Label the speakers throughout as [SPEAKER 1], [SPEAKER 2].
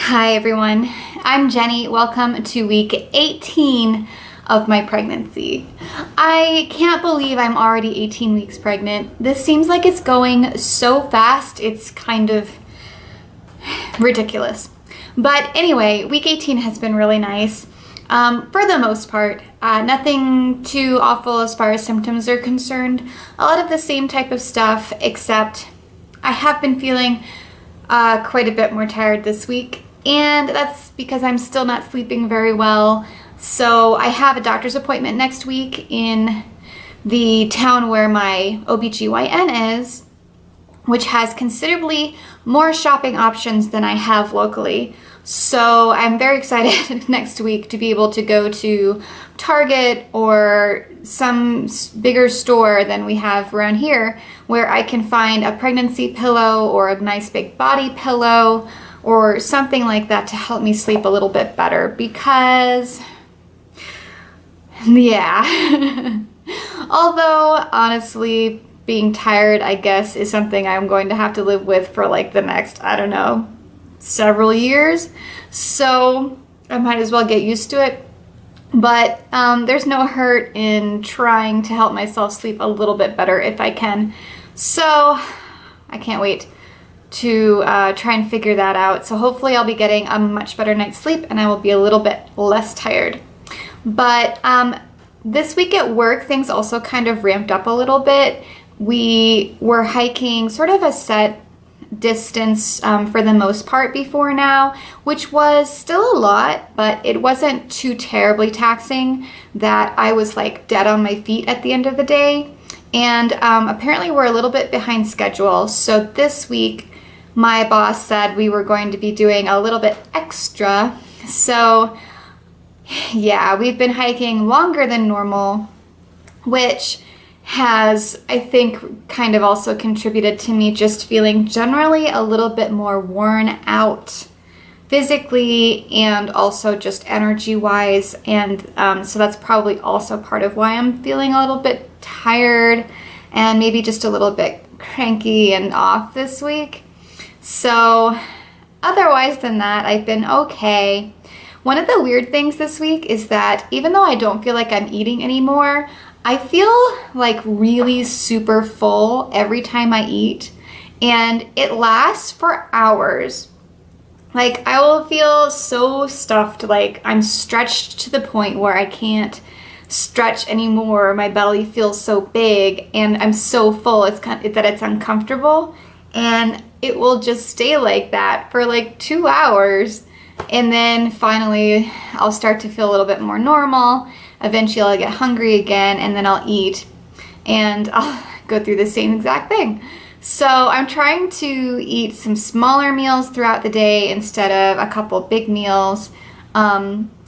[SPEAKER 1] Hi everyone, I'm Jenny. Welcome to week 18 of my pregnancy. I can't believe I'm already 18 weeks pregnant. This seems like it's going so fast, it's kind of ridiculous. But anyway, week 18 has been really nice. For the most part, nothing too awful as far as symptoms are concerned. A lot of the same type of stuff, except I have been feeling quite a bit more tired this week. And that's because I'm still not sleeping very well. So I have a doctor's appointment next week in the town where my OBGYN is, which has considerably more shopping options than I have locally. So I'm very excited next week to be able to go to Target or some bigger store than we have around here where I can find a pregnancy pillow or a nice big body pillow or something like that to help me sleep a little bit better because, yeah. Although, honestly, being tired, I guess, is something I'm going to have to live with for like the next, I don't know, several years. So I might as well get used to it. But there's no hurt in trying to help myself sleep a little bit better if I can. So I can't wait to try and figure that out. So hopefully I'll be getting a much better night's sleep and I will be a little bit less tired. But this week at work, things also kind of ramped up a little bit. We were hiking sort of a set distance for the most part before now, which was still a lot, but it wasn't too terribly taxing that I was like dead on my feet at the end of the day. And apparently we're a little bit behind schedule. So this week, my boss said we were going to be doing a little bit extra. So yeah, we've been hiking longer than normal, which has, I think, kind of also contributed to me just feeling generally a little bit more worn out physically and also just energy-wise. And so that's probably also part of why I'm feeling a little bit tired and maybe just a little bit cranky and off this week. So otherwise than that, I've been okay. One of the weird things this week is that even though I don't feel like I'm eating anymore, I feel like really super full every time I eat, and it lasts for hours. Like I will feel so stuffed, like I'm stretched to the point where I can't stretch anymore. My belly feels so big and I'm so full that it's uncomfortable, and it will just stay like that for like 2 hours. And then finally I'll start to feel a little bit more normal. Eventually I'll get hungry again and then I'll eat and I'll go through the same exact thing. So I'm trying to eat some smaller meals throughout the day instead of a couple big meals.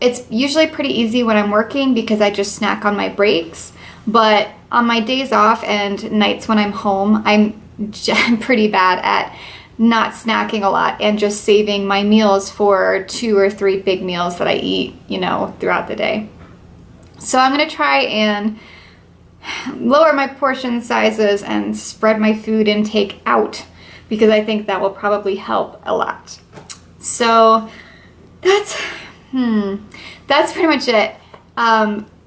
[SPEAKER 1] It's usually pretty easy when I'm working because I just snack on my breaks. But on my days off and nights when I'm home, I'm pretty bad at not snacking a lot and just saving my meals for 2 or 3 big meals that I eat, throughout the day. So I'm going to try and lower my portion sizes and spread my food intake out because I think that will probably help a lot. So that's pretty much it.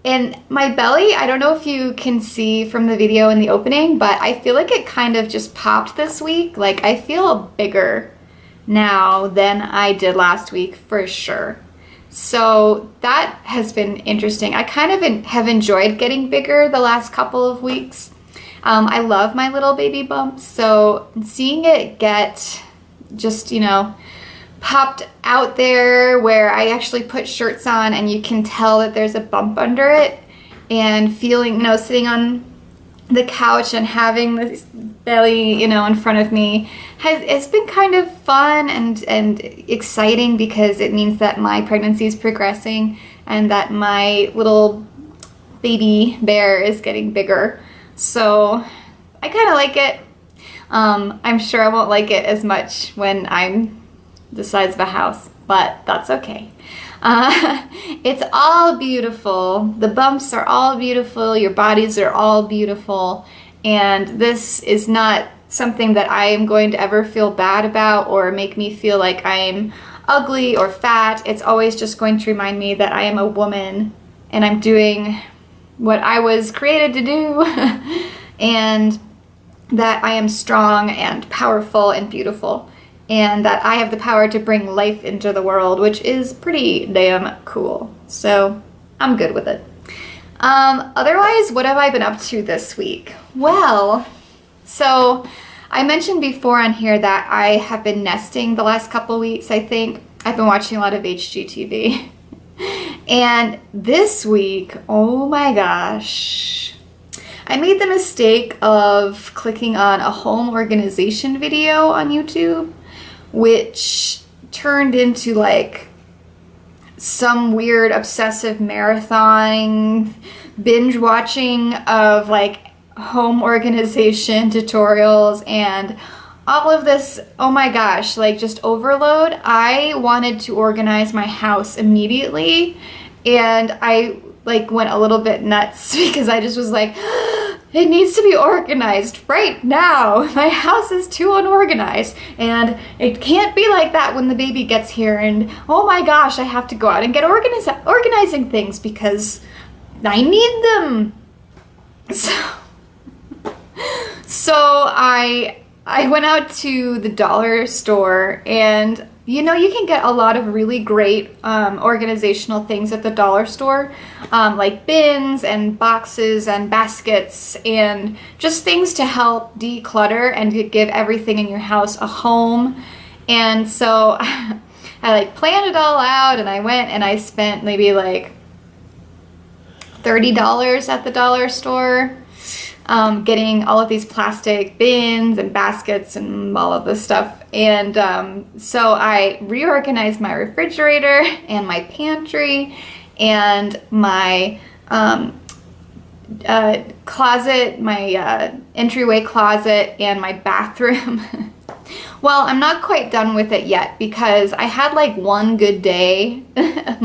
[SPEAKER 1] And my belly, I don't know if you can see from the video in the opening, but I feel like it kind of just popped this week. Like I feel bigger now than I did last week for sure. So that has been interesting. I kind of have enjoyed getting bigger the last couple of weeks. I love my little baby bumps. So seeing it get just, popped out there where I actually put shirts on and you can tell that there's a bump under it, and feeling, sitting on the couch and having this belly, in front of me it's been kind of fun and exciting because it means that my pregnancy is progressing and that my little baby bear is getting bigger. So I kind of like it. I'm sure I won't like it as much when I'm the size of a house, but that's okay. It's all beautiful. The bumps are all beautiful. Your bodies are all beautiful. And this is not something that I am going to ever feel bad about or make me feel like I'm ugly or fat. It's always just going to remind me that I am a woman and I'm doing what I was created to do and that I am strong and powerful and beautiful and that I have the power to bring life into the world, which is pretty damn cool. So I'm good with it. Otherwise, what have I been up to this week? Well, so I mentioned before on here that I have been nesting the last couple weeks, I think. I've been watching a lot of HGTV. And this week, oh my gosh, I made the mistake of clicking on a home organization video on YouTube, which turned into like some weird obsessive marathon binge watching of like home organization tutorials and all of this. Oh my gosh, like just overload. I wanted to organize my house immediately and I like went a little bit nuts because I just was like, it needs to be organized right now. My house is too unorganized and it can't be like that when the baby gets here, and oh my gosh, I have to go out and get organizing things because I need them. So I went out to the dollar store, and you know, you can get a lot of really great organizational things at the dollar store, like bins and boxes and baskets and just things to help declutter and to give everything in your house a home. And so I like planned it all out, and I went and I spent maybe like $30 at the dollar store. Getting all of these plastic bins and baskets and all of this stuff. And so I reorganized my refrigerator and my pantry and my closet, my entryway closet, and my bathroom. Well, I'm not quite done with it yet because I had like one good day,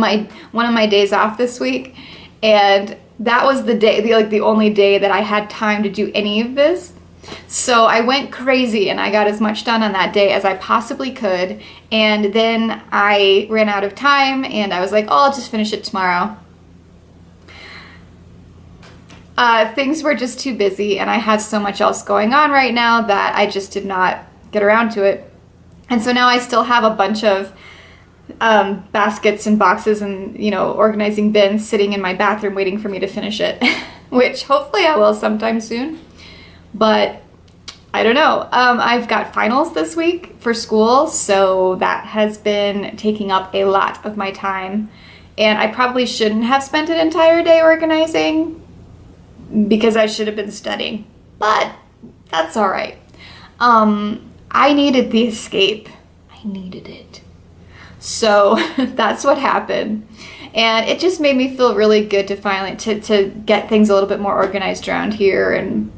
[SPEAKER 1] one of my days off this week, and that was the day, the only day that I had time to do any of this. So I went crazy and I got as much done on that day as I possibly could. And then I ran out of time and I was like, oh, I'll just finish it tomorrow. Things were just too busy and I had so much else going on right now that I just did not get around to it. And so now I still have a bunch of baskets and boxes and, you know, organizing bins sitting in my bathroom waiting for me to finish it, which hopefully I will sometime soon, but I don't know. I've got finals this week for school, so that has been taking up a lot of my time, and I probably shouldn't have spent an entire day organizing because I should have been studying, but that's all right. I needed the escape. I needed it. So that's what happened. And it just made me feel really good to finally, to get things a little bit more organized around here. And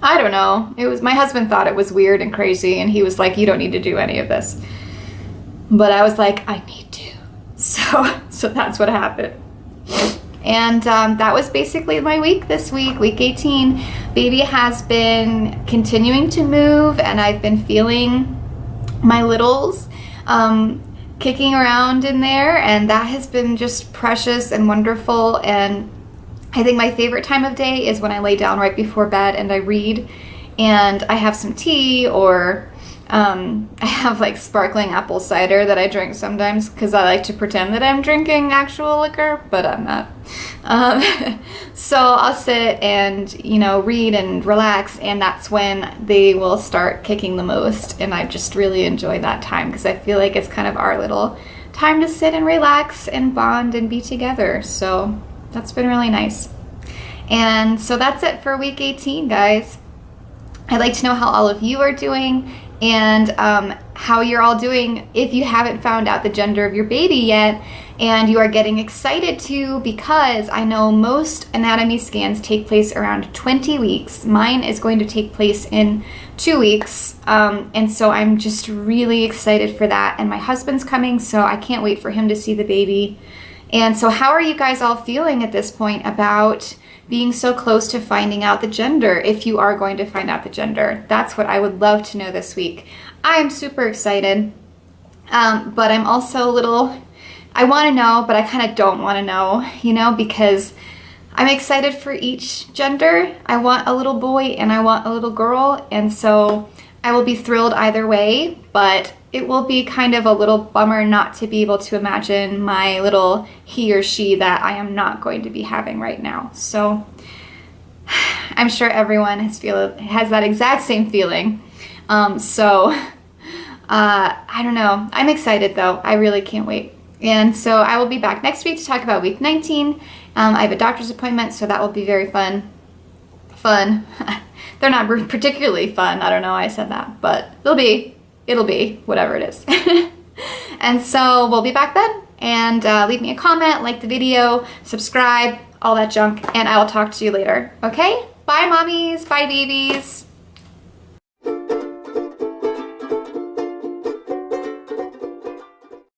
[SPEAKER 1] I don't know, my husband thought it was weird and crazy, and he was like, you don't need to do any of this. But I was like, I need to. So that's what happened. And that was basically my week this week, week 18. Baby has been continuing to move, and I've been feeling my littles kicking around in there, and that has been just precious and wonderful. And I think my favorite time of day is when I lay down right before bed and I read, and I have some tea, or I have like sparkling apple cider that I drink sometimes because I like to pretend that I'm drinking actual liquor, but I'm not. So I'll sit and, you know, read and relax, and that's when they will start kicking the most, and I just really enjoy that time because I feel like it's kind of our little time to sit and relax and bond and be together. So that's been really nice. And so that's it for week 18, guys. I'd like to know how all of you are doing, and how you're all doing if you haven't found out the gender of your baby yet and you are getting excited to, because I know most anatomy scans take place around 20 weeks. Mine is going to take place in 2 weeks, and so I'm just really excited for that. And my husband's coming, so I can't wait for him to see the baby. And so how are you guys all feeling at this point about being so close to finding out the gender, if you are going to find out the gender? That's what I would love to know this week. I am super excited. But I'm also a little, I want to know, but I kind of don't want to know, you know, because I'm excited for each gender. I want a little boy and I want a little girl, and so I will be thrilled either way, but it will be kind of a little bummer not to be able to imagine my little he or she that I am not going to be having right now. So I'm sure everyone has that exact same feeling. I don't know. I'm excited though. I really can't wait. And so I will be back next week to talk about week 19. I have a doctor's appointment, so that will be very fun. They're not particularly fun. I don't know why I said that, but it'll be whatever it is. And so we'll be back then. And leave me a comment, like the video, subscribe, all that junk, and I will talk to you later. Okay? Bye, mommies. Bye, babies.